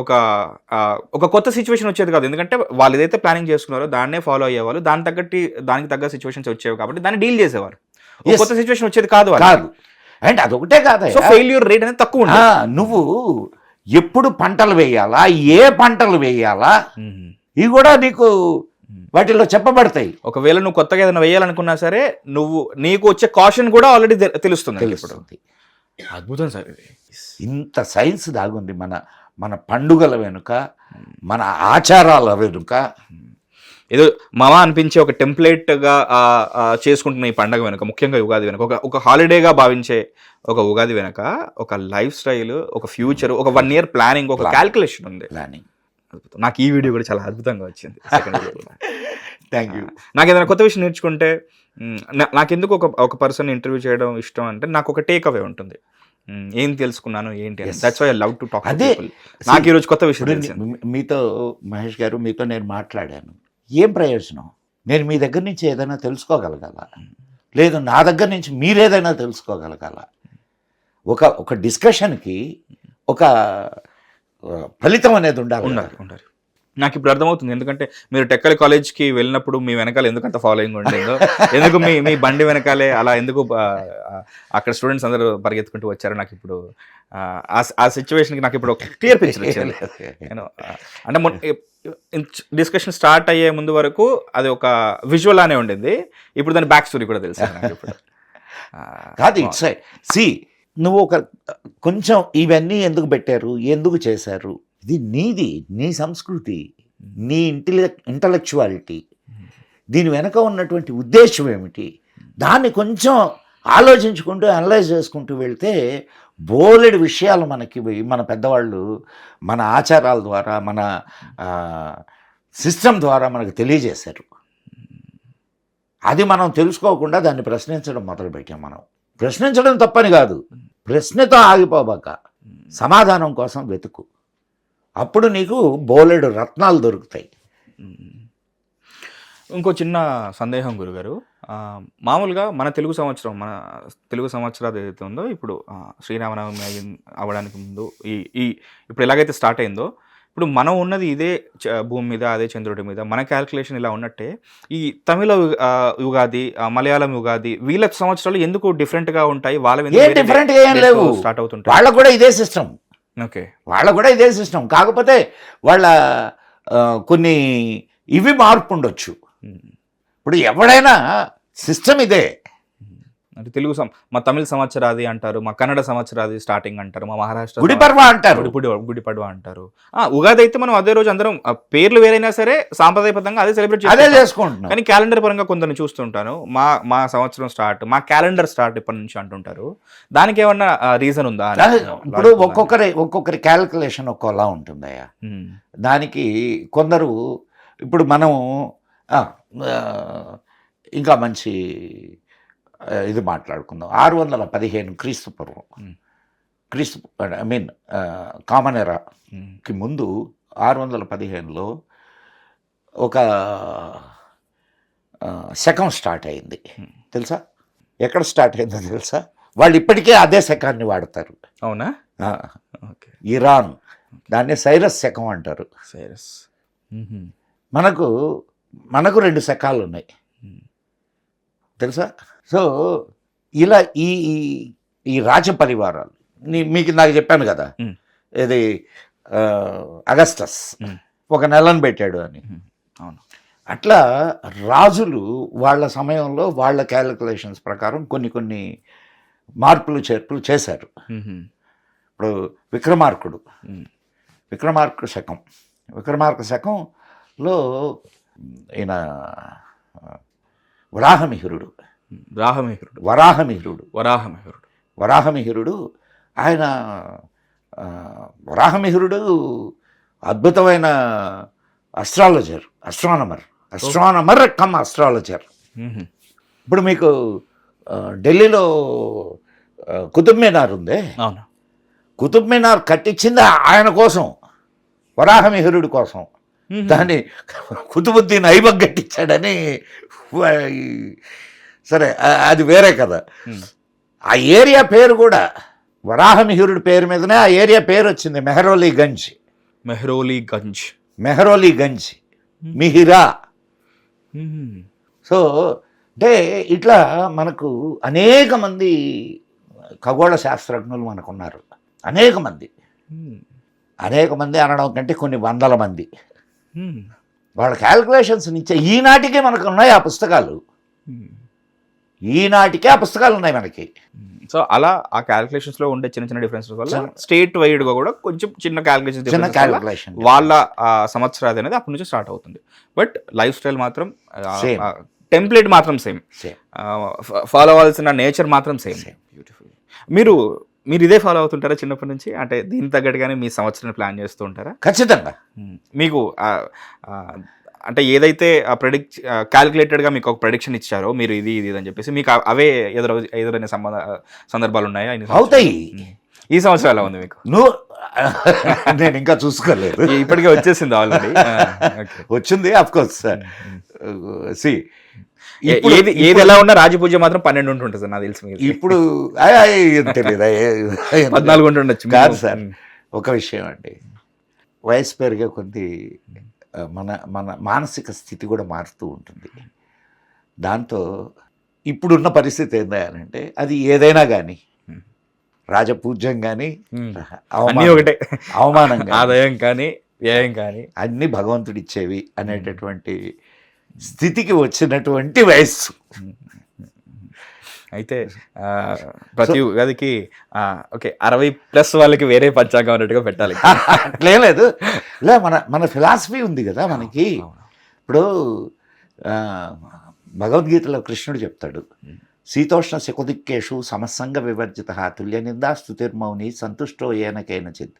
ఒక కొత్త సిచ్యువేషన్ వచ్చేది కాదు. ఎందుకంటే వాళ్ళు ఏదైతే ప్లానింగ్ చేసుకున్నారో దాన్నే ఫాలో అయ్యేవాళ్ళు. దానికి తగ్గ సిచ్యువేషన్స్ వచ్చేవి కాబట్టి దాన్ని డీల్ చేసేవారు. కొత్త సిచ్యువేషన్ వచ్చేది కాదు. అండ్ అదొకటే కాదు, ఫెయిల్యూర్ రేట్ అనేది తక్కువ ఉంది. నువ్వు ఎప్పుడు పంటలు వేయాలా, ఏ పంటలు వేయాలా, ఇవి కూడా నీకు వాటిల్లో చెప్పబడతాయి. ఒకవేళ నువ్వు కొత్తగా ఏదైనా వేయాలనుకున్నా సరే నీకు వచ్చే కాషన్ కూడా ఆల్రెడీ తెలుస్తుంది. అద్భుతం సార్ ఇది. ఇంత సైన్స్ దాగుంది మన పండుగల వెనుక, మన ఆచారాల వెనుక. ఏదో మామ అనిపించే ఒక టెంప్లెట్గా చేసుకుంటున్న ఈ పండగ వెనుక, ముఖ్యంగా ఉగాది వెనుక, ఒక హాలిడేగా భావించే ఒక ఉగాది వెనుక ఒక లైఫ్ స్టైల్, ఒక ఫ్యూచర్, ఒక 1 year ప్లానింగ్, ఒక క్యాల్కులేషన్ ఉంది. నాకు ఈ వీడియో కూడా చాలా అద్భుతంగా వచ్చింది. Thank you. నాకు ఏదైనా కొత్త విషయం నేర్చుకుంటే, నాకెందుకు ఒక పర్సన్ ఇంటర్వ్యూ చేయడం ఇష్టం అంటే నాకు ఒక టేక్ అవే ఉంటుంది. ఏం తెలుసుకున్నాను ఏంటి అని. That's why I love to talk. అదే నాకు ఈరోజు కొత్త విషయం తెలిసింది. మీతో మహేష్ గారు, మీతో నేను మాట్లాడాను. ఏం ప్రయోజనం? నేను మీ దగ్గర నుంచి ఏదైనా తెలుసుకోగలగాల, లేదు నా దగ్గర నుంచి మీరేదైనా తెలుసుకోగలగాల. ఒక డిస్కషన్కి ఒక ఫలితం అనేది ఉండాలి. నాకు ఇప్పుడు అర్థమవుతుంది. ఎందుకంటే మీరు టెక్కలి కాలేజ్కి వెళ్ళినప్పుడు మీ వెనకాల ఎందుకంత ఫాలోయింగ్ ఉంటుందో, ఎందుకు మీ బండి వెనకాలే అలా ఎందుకు అక్కడ స్టూడెంట్స్ అందరూ పరిగెత్తుకుంటూ వచ్చారో నాకు ఇప్పుడు ఆ సిచ్యువేషన్కి నాకు ఇప్పుడు ఒక క్లియర్ పిక్చర్ వచ్చింది. అంటే డిస్కషన్ స్టార్ట్ అయ్యే ముందు వరకు అది ఒక విజువల్ అనే ఉండింది. ఇప్పుడు దాని బ్యాక్ స్టోరీ కూడా తెలుసు ఇప్పుడు. కాదు, ఇట్స్ సి నువ్వు కొంచెం ఇవన్నీ ఎందుకు పెట్టారు, ఎందుకు చేశారు, ఇది నీ సంస్కృతి, నీ ఇంటలెక్చువాలిటీ, దీని వెనక ఉన్నటువంటి ఉద్దేశం ఏమిటి, దాన్ని కొంచెం ఆలోచించుకుంటూ అనలైజ్ చేసుకుంటూ వెళ్తే బోలెడు విషయాలు మన పెద్దవాళ్ళు మన ఆచారాల ద్వారా, మన సిస్టమ్ ద్వారా మనకు తెలియజేశారు. అది మనం తెలుసుకోకుండా దాన్ని ప్రశ్నించడం మొదలుపెట్టాం. మనం ప్రశ్నించడం తప్పని కాదు, ప్రశ్నతో ఆగిపోబాక సమాధానం కోసం వెతుకు. అప్పుడు నీకు బోలెడు రత్నాలు దొరుకుతాయి. ఇంకో చిన్న సందేహం గురుగారు, మామూలుగా మన తెలుగు సంవత్సరాలు ఏదైతే ఉందో, ఇప్పుడు శ్రీరామనవమి అవ్వడానికి ముందు ఇప్పుడు ఎలాగైతే స్టార్ట్ అయిందో, ఇప్పుడు మనం ఉన్నది ఇదే భూమి మీద, అదే చంద్రుడి మీద, మన క్యాల్కులేషన్ ఇలా ఉన్నట్టే ఈ తమిళ ఉగాది, మలయాళం ఉగాది, వీళ్ళ సంవత్సరాలు ఎందుకు డిఫరెంట్గా ఉంటాయి? స్టార్ట్ అవుతుంటాయి. వాళ్ళకు కూడా ఇదే సిస్టమ్. ఓకే, వాళ్ళకు కూడా ఇదే సిస్టమ్. కాకపోతే వాళ్ళ కొన్ని ఇవి మార్పు ఉండొచ్చు. ఇప్పుడు ఎవడైనా సిస్టమ్ ఇదే. అంటే మా తమిళ సంవత్సరాది అంటారు, మా కన్నడ సంవత్సరాది స్టార్టింగ్ అంటారు, మా మహారాష్ట్ర గుడి పడ్వా అంటారు, గుడి పడ్వా అంటారు. ఉగాది అయితే మనం అదే రోజు అందరం, పేర్లు వేరైనా సరే సాంప్రదాయబద్ధంగా అదే సెలబ్రేట్ చేసుకుంటున్నాం. కానీ క్యాలెండర్ పరంగా కొందరిని చూస్తుంటాను, మా సంవత్సరం స్టార్ట్, మా క్యాలెండర్ స్టార్ట్ ఇప్పటి నుంచి అంటుంటారు. దానికి ఏమన్నా రీజన్ ఉందా? ఇప్పుడు ఒక్కొక్కరి క్యాల్కులేషన్ ఒక్కోలా ఉంటుందయ్యా. దానికి కొందరు, ఇప్పుడు మనం ఇంకా మంచి ఇది మాట్లాడుకుందాం. 615 క్రీస్తు పూర్వం, కామన్ ఎరాకి ముందు 615లో ఒక శకం స్టార్ట్ అయింది. తెలుసా? ఎక్కడ స్టార్ట్ అయిందో తెలుసా? వాళ్ళు ఇప్పటికే అదే శకాన్ని వాడతారు. అవునా? ఇరాన్, దాన్ని సైరస్ శకం అంటారు. మనకు 2 శకాలు ఉన్నాయి, తెలుసా? సో ఇలా ఈ రాజ పరివారాలు, మీకు నాకు చెప్పాను కదా, ఇది అగస్టస్ ఒక నెలను పెట్టాడు అని. అవును. అట్లా రాజులు వాళ్ళ సమయంలో వాళ్ళ క్యాలిక్యులేషన్స్ ప్రకారం కొన్ని మార్పులు చేర్పులు చేశారు. ఇప్పుడు విక్రమార్క శకంలో ఈయన వరాహమిహిరుడు. వరాహమిహిరుడు ఆయన వరాహమిహిరుడు అద్భుతమైన అస్ట్రానమర్ కమ్ అస్ట్రాలజర్. ఇప్పుడు మీకు ఢిల్లీలో కుతుబ్ మీనార్ ఉంది. అవును. కుతుబ్ మీనార్ కట్టించింది ఆయన కోసం, వరాహమిహిరుడి కోసం. దాన్ని కుతుబుద్దీన్ ఐబక్ కట్టించాడని సరే, అది వేరే కదా. ఆ ఏరియా పేరు కూడా వరాహమిహిరుడి పేరు మీదనే ఆ ఏరియా పేరు వచ్చింది, మెహ్రోలీగంజ్, మిహిరా. సో అంటే ఇట్లా మనకు అనేక మంది ఖగోళ శాస్త్రజ్ఞులు మనకున్నారు. అనేక మంది అనడం కంటే కొన్ని వందల మంది. వాళ్ళ క్యాల్కులేషన్స్ నుంచే ఈనాటికే మనకు ఉన్నాయి ఆ పుస్తకాలు. ఉన్నాయి మనకి. సో అలా ఆ క్యాలిక్యులేషన్స్ లో ఉండే చిన్న డిఫరెన్సెస్ వల్ల స్టేట్ వైడ్ గా కూడా కొంచెం చిన్న క్యాలిక్యులేషన్ వాళ్ళ సంవత్సరాది అనేది అప్పటి నుంచి స్టార్ట్ అవుతుంది. బట్ లైఫ్ స్టైల్ మాత్రం టెంప్లెట్ మాత్రం సేమ్, ఫాలో అవ్వాల్సిన నేచర్ మాత్రం సేమ్. బ్యూటిఫుల్. మీరు ఇదే ఫాలో అవుతుంటారా చిన్నప్పటి నుంచి? అంటే దీని తగ్గట్టుగానే మీ సంవత్సరాన్ని ప్లాన్ చేస్తూ ఉంటారా? ఖచ్చితంగా. మీకు అంటే ఏదైతే క్యాలిక్యులేటెడ్గా మీకు ఒక ప్రెడిక్షన్ ఇచ్చారో మీరు ఇది అని చెప్పేసి మీకు అవే ఎదురైన సందర్భాలు ఉన్నాయా? అవుతాయి. ఈ సంవత్సరం ఎలా ఉంది మీకు? నేను ఇంకా చూసుకోలేదు. ఇప్పటికే వచ్చేసింది ఆల్రెడీ. వచ్చింది ఆఫ్ కోర్స్. ఏది ఎలా ఉన్నా రాజపూజ మాత్రం 12 ఉంటుంటుంది సార్ నాకు తెలిసి. ఇప్పుడు తెలియదు 14 ఉంటుండొచ్చు. కాదు సార్, ఒక విషయం అండి, వయసు పెరిగే కొద్ది మన మానసిక స్థితి కూడా మారుతూ ఉంటుంది. దాంతో ఇప్పుడున్న పరిస్థితి ఏంటంటే అది ఏదైనా కానీ, రాజపూజ్యం కానీ, ఒకటే, అవమానం, ఆదాయం కానీ, వ్యయం కానీ అన్నీ భగవంతుడిచ్చేవి అనేటటువంటి స్థితికి వచ్చినటువంటి వయస్సు. అయితే ప్రతి ఉగాదికి ఓకే 60+ వాళ్ళకి వేరే పంచాంగం అన్నట్టుగా పెట్టాలి. లేదు, మన ఫిలాసఫీ ఉంది కదా మనకి. ఇప్పుడు భగవద్గీతలో కృష్ణుడు చెప్తాడు, శీతోష్ణ శకుదిక్కేషు సమసంగ వివర్జిత తుల్య నిందా స్తుతిర్మౌని సంతుష్టో ఏన కేనచిత్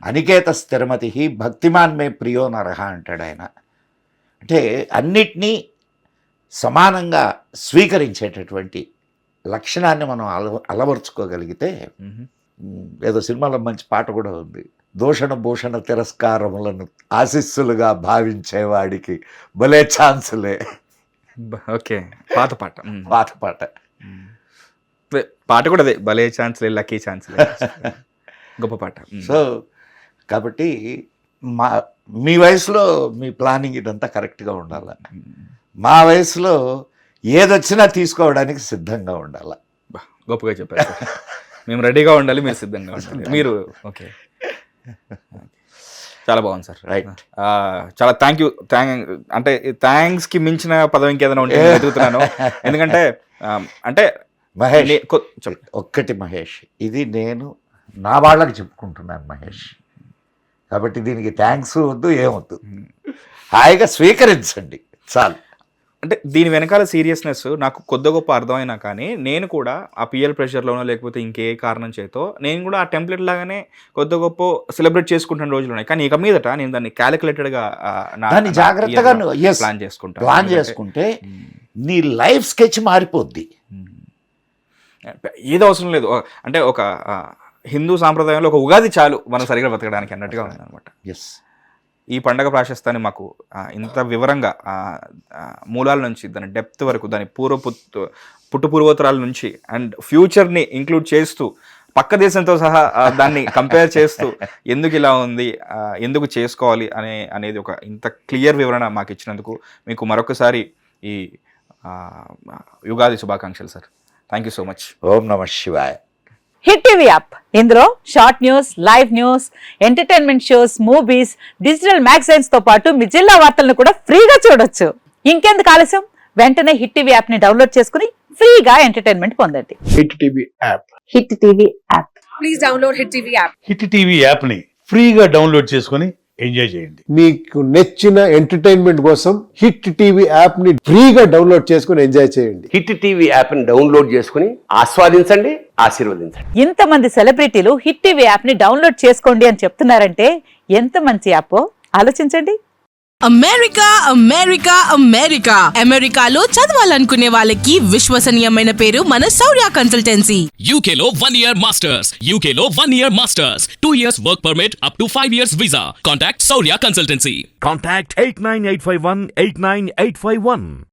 అనికేత స్థిరమతి భక్తిమాన్ మే ప్రియో నరహ అంటాడు ఆయన. అంటే అన్నిటినీ సమానంగా స్వీకరించేటటువంటి లక్షణాన్ని మనం అలవరుచుకోగలిగితే, ఏదో సినిమాలో మంచి పాట కూడా ఉంది, దోషణ భూషణ తిరస్కారములను ఆశీస్సులుగా భావించేవాడికి భలే ఛాన్సులే. ఓకే, పాత పాట కూడా అదే, భలే ఛాన్స్లే, లక్కీ ఛాన్స్లే, గొప్ప పాట. సో కాబట్టి మీ వయసులో మీ ప్లానింగ్ ఇదంతా కరెక్ట్గా ఉండాలి. మా వయసులో ఏదొచ్చినా తీసుకోవడానికి సిద్ధంగా ఉండాలి. గొప్పగా చెప్పారు. మేము రెడీగా ఉండాలి, మీరు సిద్ధంగా ఉండాలి. మీరు ఓకే, చాలా బాగుంది సార్. రైట్. చాలా అంటే థ్యాంక్స్కి మించిన పదం ఇంకేదైనా ఉంటే వెతుకుతున్నాను. ఎందుకంటే అంటే మహేష్, ఒక్కటి మహేష్, ఇది నేను నా వాళ్ళకి చెప్పుకుంటున్నాను మహేష్, కాబట్టి దీనికి థ్యాంక్స్ వద్దు, ఏమొద్దు, హాయిగా స్వీకరించండి చాలు. అంటే దీని వెనకాల సీరియస్నెస్ నాకు కొద్ది గొప్ప అర్థమైనా కానీ నేను కూడా ఆ పిఎల్ ప్రెషర్లోనో లేకపోతే ఇంకే కారణం చేతో నేను కూడా ఆ టెంప్లెట్ లాగానే కొద్ది గొప్ప సెలబ్రేట్ చేసుకుంటున్న రోజులు ఉన్నాయి. కానీ ఇక మీదట నేను దాన్ని క్యాలిక్యులేటెడ్గా దాన్ని జాగ్రత్తగా ప్లాన్ చేసుకుంటే నీ లైఫ్ స్కెచ్ మారిపోద్ది. ఏదో అవసరం లేదు. అంటే ఒక హిందూ సాంప్రదాయంలో ఒక ఉగాది చాలు మనం సరిగ్గా బతకడానికి అన్నట్టుగా ఉంది అనమాట. ఎస్, ఈ పండగ ప్రాశస్తాన్ని మాకు ఇంత వివరంగా మూలాల నుంచి దాని డెప్త్ వరకు, దాని పూర్వోత్తరాల నుంచి అండ్ ఫ్యూచర్ని ఇంక్లూడ్ చేస్తూ పక్క దేశంతో సహా దాన్ని కంపేర్ చేస్తూ ఎందుకు ఇలా ఉంది, ఎందుకు చేసుకోవాలి అనేది ఒక ఇంత క్లియర్ వివరణ మాకు ఇచ్చినందుకు మీకు మరొకసారి ఈ యుగాది శుభాకాంక్షలు sir. Thank you so much. ఓం నమః శివాయ. హిట్ టీవీ యాప్, ఇందులో short news, live news, entertainment shows, movies, digital magazines తో పాటు మీ జిల్లా వార్తలను కూడా ఫ్రీగా చూడొచ్చు. ఇంకెందుకు ఆలస్యం, వెంటనే హిట్ టీవీ యాప్ ని డౌన్లోడ్ చేసుకుని ఫ్రీగా ఎంటర్టైన్మెంట్ పొందండి. Hit TV app, hit TV app, please download hit TV app. Hit TV app ని ఫ్రీగా డౌన్లోడ్ చేసుకొని ఎంజాయ్ చేయండి. మీకు నచ్చిన ఎంటర్టైన్మెంట్ కోసం హిట్ టీవీ యాప్ ని ఫ్రీగా డౌన్లోడ్ చేసుకుని ఎంజాయ్ చేయండి. హిట్ టీవీ యాప్ని డౌన్లోడ్ చేసుకుని ఆస్వాదించండి, ఆశీర్వదించండి. ఇంతమంది సెలబ్రిటీలు హిట్ టీవీ యాప్ ని డౌన్లోడ్ చేసుకోండి అని చెప్తున్నారంటే ఎంత మంచి యాప్ ఆలోచించండి. అమెరికా అమెరికా అమెరికా అమెరికాలో చదవాలనుకునే వాళ్ళకి విశ్వసనీయమైన పేరు మన శౌర్య consultancy. UK Law 1 Year Masters. UK Law 1 Year Masters. 2 years work permit up to 5 years visa. Contact Saurya Consultancy. Contact 89851 89851.